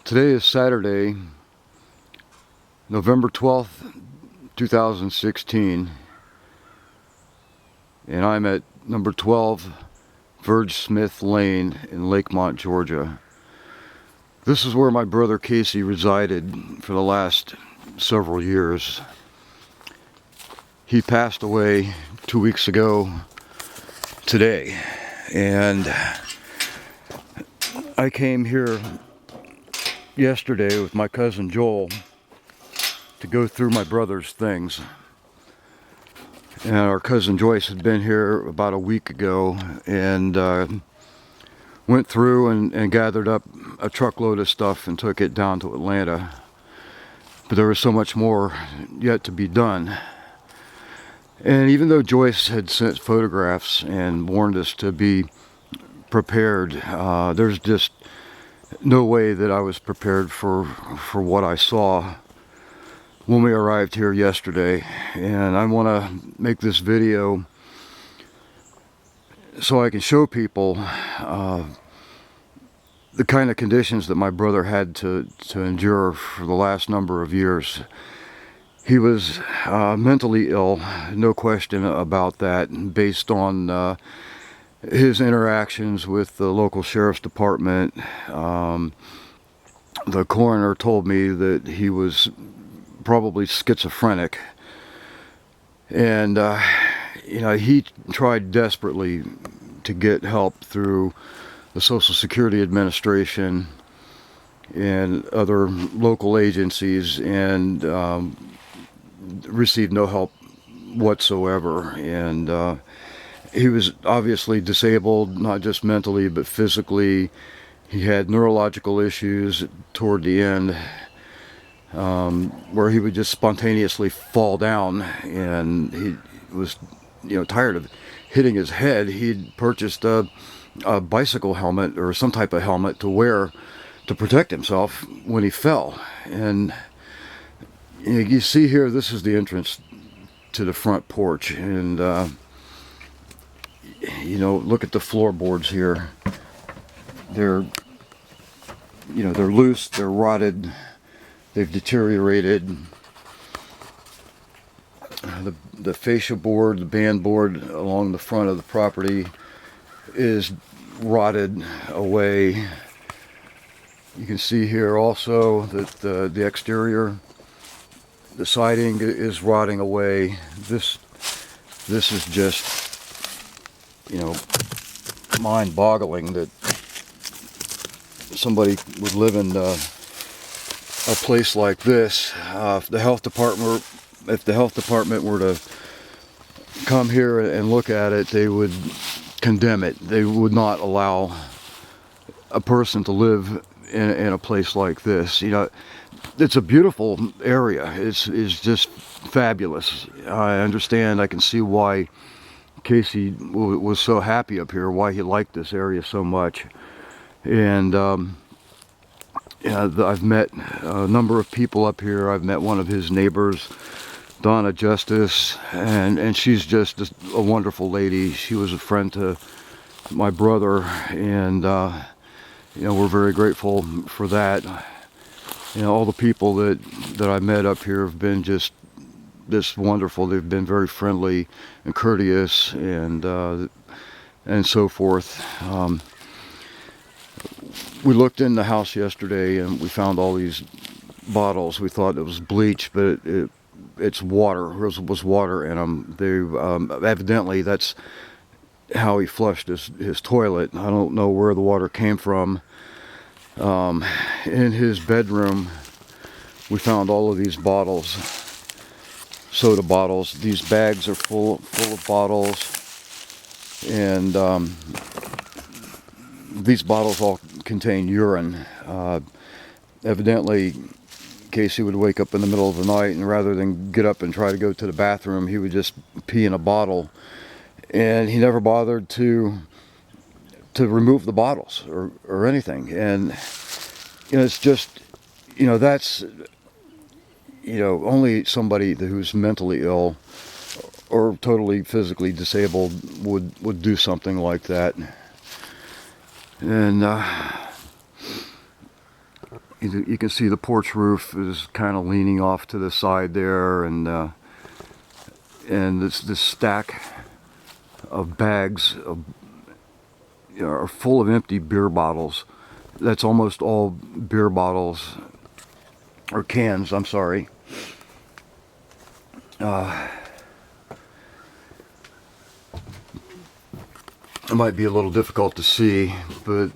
Today is Saturday, November 12th, 2016, and I'm at number 12 Verge Smith Lane in Lakemont, Georgia. This is where my brother Casey resided for the last several years. He passed away 2 weeks ago today, and I came here yesterday with my cousin Joel to go through my brother's things. And our cousin Joyce had been here about a week ago and went through and gathered up a truckload of stuff and took it down to Atlanta. But there was so much more yet to be done. And even though Joyce had sent photographs and warned us to be prepared, there's just no way that I was prepared for what I saw when we arrived here yesterday. And I want to make this video so I can show people the kind of conditions that my brother had to endure for the last number of years. He was mentally ill, no question about that, based on his interactions with the local sheriff's department. The coroner told me that he was probably schizophrenic, and he tried desperately to get help through the Social Security Administration and other local agencies, and received no help whatsoever. And he was obviously disabled, not just mentally but physically. He had neurological issues toward the end, where he would just spontaneously fall down, and he was tired of hitting his head. He'd purchased a bicycle helmet or some type of helmet to wear to protect himself when he fell. And you see here, this is the entrance to the front porch, and look at the floorboards here. They're loose, they're rotted, they've deteriorated. The fascia board, the band board along the front of the property is rotted away. You can see here also that the exterior, the siding is rotting away. This is just mind-boggling that somebody would live in a place like this. If the health department were to come here and look at it, they would condemn it. They would not allow a person to live in a place like this. It's a beautiful area. It's just fabulous. I understand. I can see why Casey was so happy up here, why he liked this area so much. And I've met a number of people up here. I've met one of his neighbors, Donna Justice, and she's just a wonderful lady. She was a friend to my brother, and we're very grateful for that. All the people that I met up here have been just wonderful. They've been very friendly and courteous, and so forth. We looked in the house yesterday and we found all these bottles. We thought it was bleach, but it's water. There was water in them. Evidently that's how he flushed his toilet. I don't know where the water came from. In his bedroom, we found all of these bottles, soda bottles. These bags are full of bottles, and these bottles all contain urine. Evidently, Casey would wake up in the middle of the night, and rather than get up and try to go to the bathroom, he would just pee in a bottle. And he never bothered to remove the bottles or anything. And it's just, that's only somebody who's mentally ill or totally physically disabled would do something like that. And You can see the porch roof is kind of leaning off to the side there, and this stack of bags are full of empty beer bottles. That's almost all beer bottles, or cans, I'm sorry. It might be a little difficult to see, but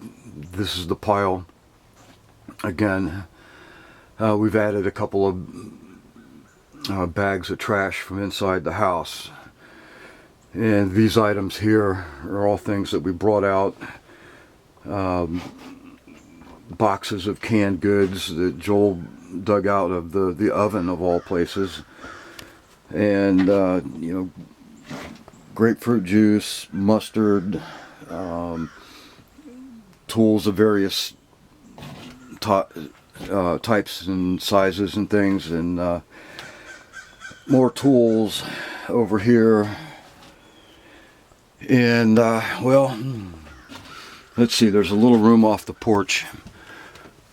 this is the pile. Again, we've added a couple of bags of trash from inside the house. And these items here are all things that we brought out. Boxes of canned goods that Joel dug out of the oven of all places. And, grapefruit juice, mustard, tools of various types and sizes and things, and more tools over here. And well, let's see, there's a little room off the porch.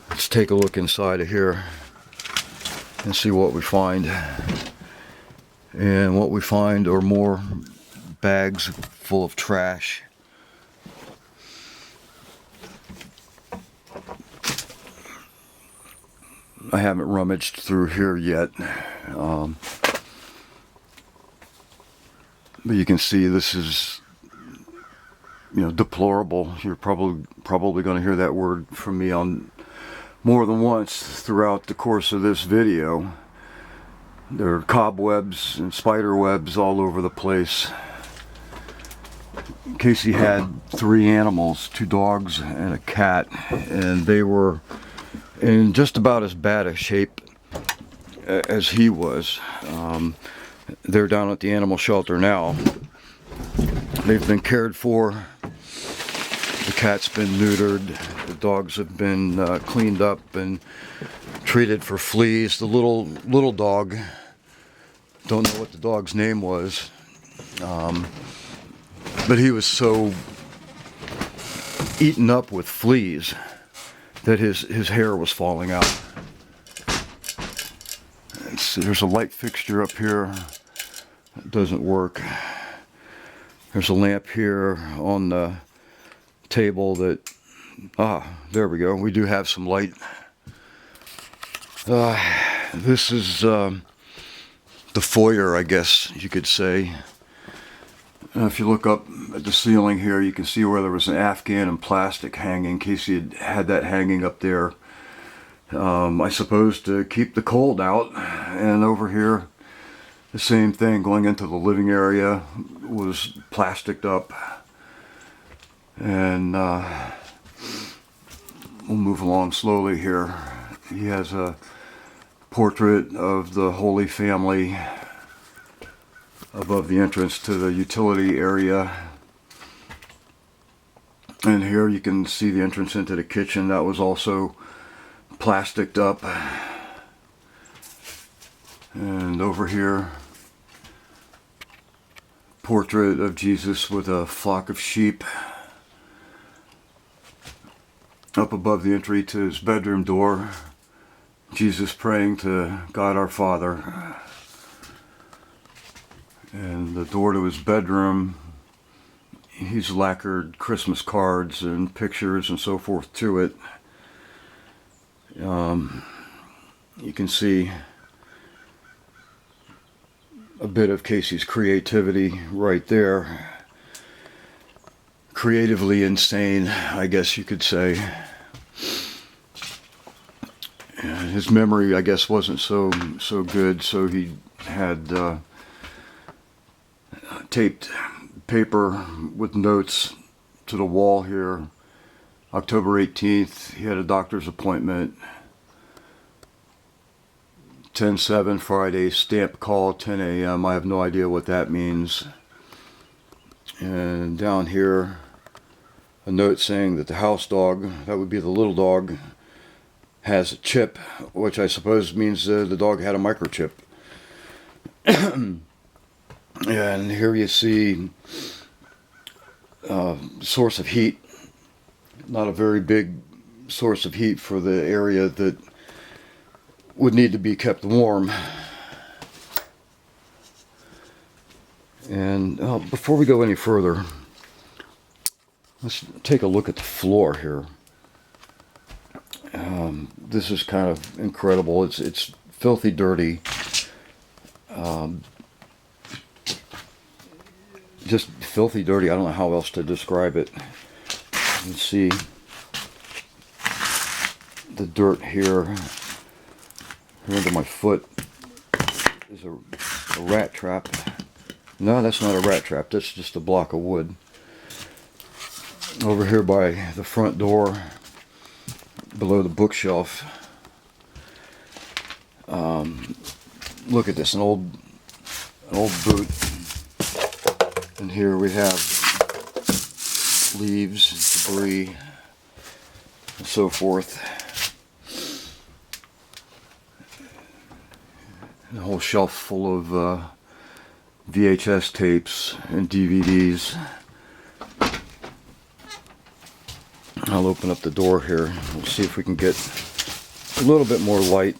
Let's take a look inside of here and see what we find. And what we find are more bags full of trash. I haven't rummaged through here yet, but you can see this is, deplorable. You're probably going to hear that word from me on more than once throughout the course of this video. There are cobwebs and spider webs all over the place. Casey had 3 animals, 2 dogs and a cat, and they were in just about as bad a shape as he was. They're down at the animal shelter now. They've been cared for. The cat's been neutered. The dogs have been cleaned up and treated for fleas. The little dog, don't know what the dog's name was, but he was so eaten up with fleas that his hair was falling out. There's a light fixture up here. It doesn't work. There's a lamp here on the table that, there we go. We do have some light. This is the foyer, I guess you could say. If you look up at the ceiling here, you can see where there was an Afghan and plastic hanging. Casey had that hanging up there, I suppose, to keep the cold out. And over here, the same thing, going into the living area, was plasticed up. And we'll move along slowly here. He has a portrait of the Holy Family above the entrance to the utility area. And here you can see the entrance into the kitchen. That was also plasticed up. And over here, portrait of Jesus with a flock of sheep. Up above the entry to his bedroom door, Jesus praying to God our Father. And the door to his bedroom, he's lacquered Christmas cards and pictures and so forth to it. You can see a bit of Casey's creativity right there. Creatively insane, I guess you could say. And his memory, I guess, wasn't so good, so he had taped paper with notes to the wall here. October 18th, he had a doctor's appointment. 10/7 Friday, stamp call, 10 a.m. I have no idea what that means. And down here, a note saying that the house dog, that would be the little dog, has a chip, which I suppose means the dog had a microchip. And here you see source of heat. Not a very big source of heat for the area that would need to be kept warm. And before we go any further, let's take a look at the floor here. This is kind of incredible. It's filthy dirty. Just filthy dirty. I don't know how else to describe it. You can see the dirt here under my foot is a rat trap. No, that's not a rat trap. That's just a block of wood. Over here by the front door, below the bookshelf, look at this, an old boot. And here we have leaves, debris, and so forth. A whole shelf full of VHS tapes and DVDs. I'll open up the door here. We'll see if we can get a little bit more light.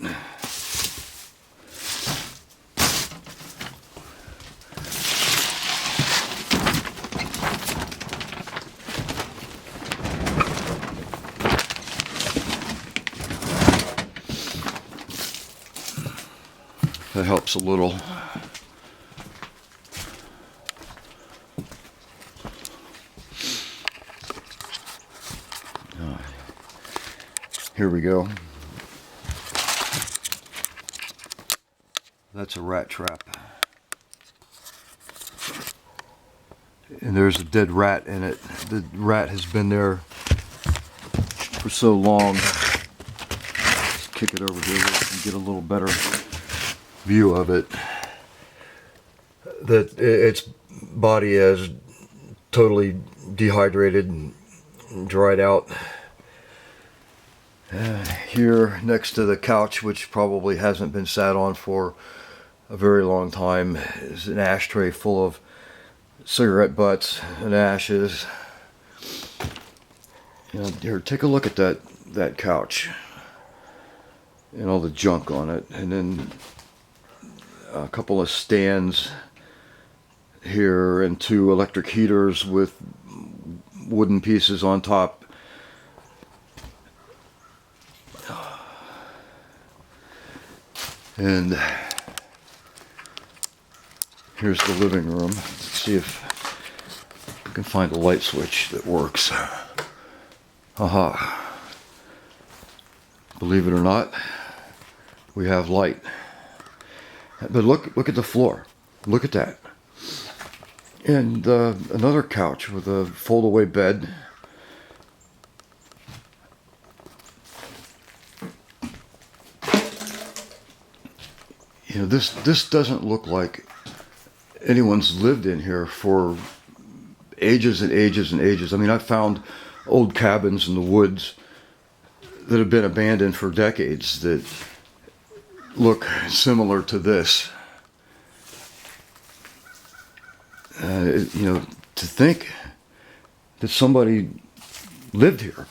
That helps a little. Here we go. That's a rat trap. And there's a dead rat in it. The rat has been there for so long. Let's kick it over here and get a little better view of it. That its body has totally dehydrated and dried out. Here next to the couch, which probably hasn't been sat on for a very long time, is an ashtray full of cigarette butts and ashes. Here, take a look at that couch and all the junk on it, and then a couple of stands here and 2 electric heaters with wooden pieces on top. And here's the living room. Let's see if I can find a light switch that works. Aha. Believe it or not, we have light. But look at the floor. Look at that. And another couch with a fold-away bed. You know, this doesn't look like anyone's lived in here for ages and ages and ages. I mean, I've found old cabins in the woods that have been abandoned for decades that look similar to this. You know, to think that somebody lived here.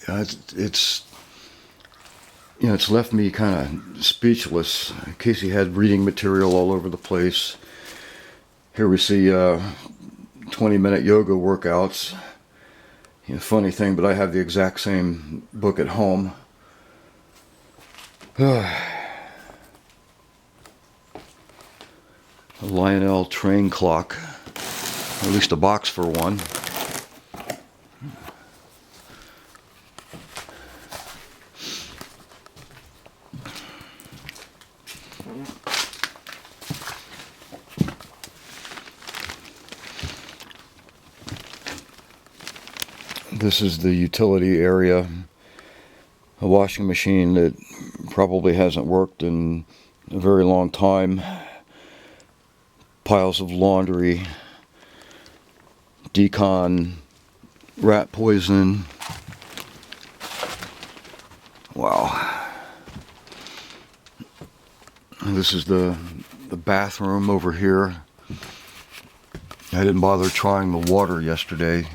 It's you know, it's left me kind of speechless. Casey had reading material all over the place. Here we see 20-minute yoga workouts. You know, funny thing, but I have the exact same book at home. A Lionel train clock, or at least a box for one. This is the utility area, a washing machine that probably hasn't worked in a very long time. Piles of laundry, decon, rat poison. Wow. And this is the bathroom over here. I didn't bother trying the water yesterday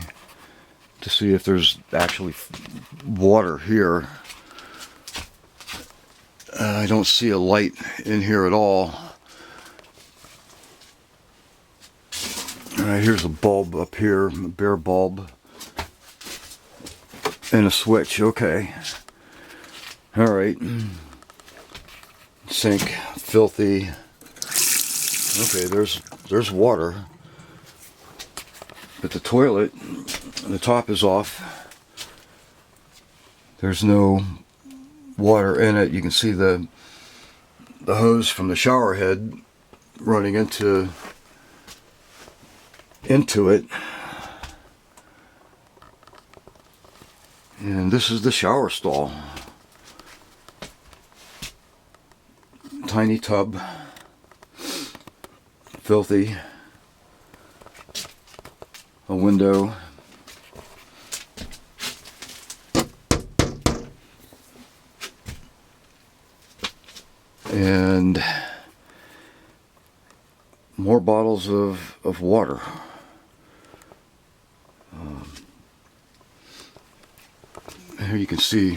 to see if there's actually water here. I don't see a light in here at all. Alright, here's a bulb up here, a bare bulb. And a switch, okay. Alright. Sink, filthy. Okay, there's water. But the toilet, the top is off. There's no water in it. You can see the hose from the shower head running into it. And this is the shower stall. Tiny tub. Filthy. A window. And more bottles of water. Here you can see